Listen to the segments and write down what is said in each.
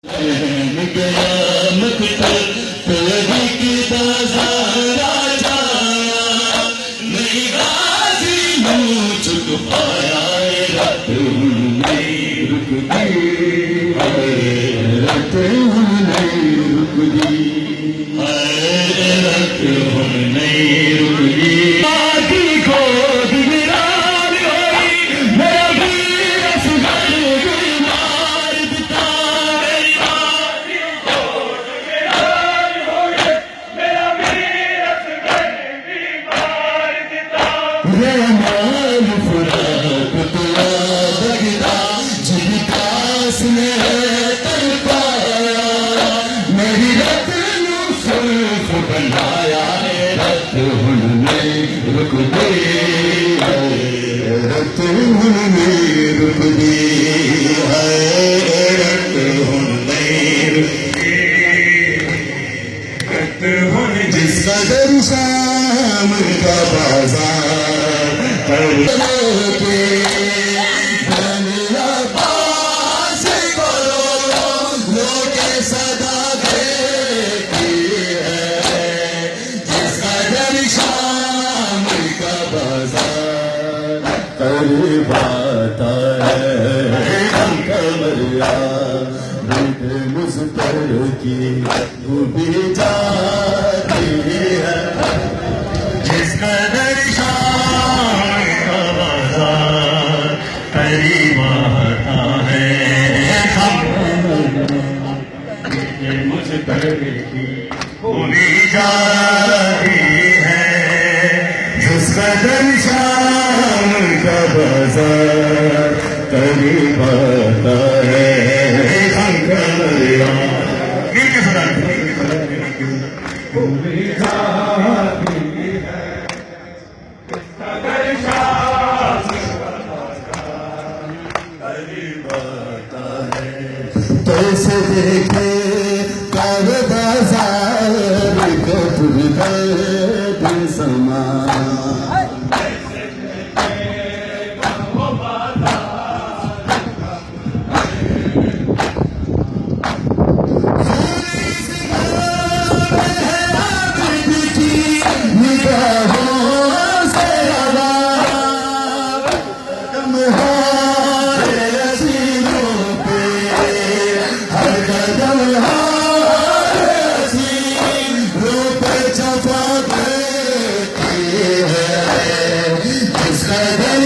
कयामत पर तोही की बाजार आ जाया, नहीं गाजी यूं चुक पाया, रात नहीं रुकती, रात नहीं रुकती, रात नहीं रुकती। बाकी को बिगड़ान होई, मेरा वीर असगर बीमार दिता, मेरी बाकी को बिगड़ान होई, मेरा वीर असगर बीमार दिता। ये माल फराक तुआ बगदा, जिन पास में तर पाया, मेरी रत नू सुल्फ बनाया, रत हुन नहीं रुकदी, रत हुन नहीं रुकदी, रत हुन नहीं रुकदी, रत हुन जिस कदर शाम का बाजार के दुनिया पास करो, लोटे सदा देखी है, जिस कदर शाम का बाजार करीब आता है, हम कमरिया रूठ मुस्तर की डूबी जाती है, जिस कदर शाम का बाजार करीब आता है, हम मुस्तर की डूबी जाती है, जिस कदर शाम का बाजार करीब आता है, हम कमरिया मिलके सुना डूबी जाती है, जिस कदर शाम करीब आता है। कैसे देखे कर बाजार कपूर दिन समा,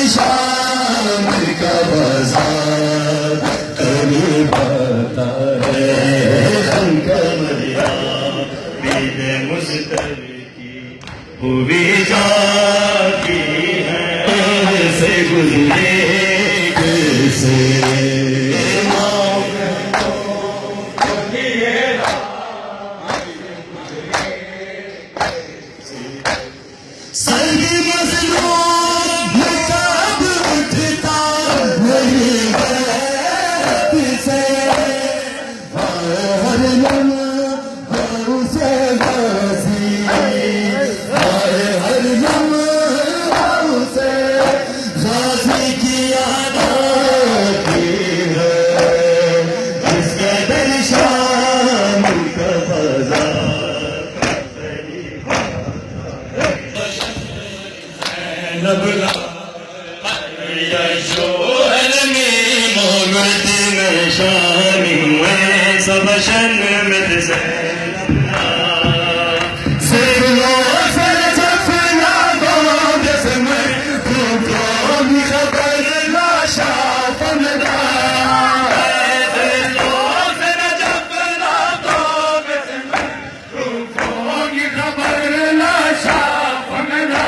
शाम का बाजार करीब आता है, हम कमरिया बीद मुस्तर की हुई जाती है, से गुजरे कैसे सर्दी मजलूम कब उठता नहीं से, हर लम्हा से गाजी, हर लम्हा से गाजी की याद आती है, जिस कदर शाम का बाजार नबला यशोहर में मोहम्मद नशानी में सब शन में से सिर्फ लो सर जफना दो जिसमें तुमको भी खबर ना शाफनदा, सिर्फ लो सर जफना दो जिसमें तुमको भी खबर ना शाफनदा,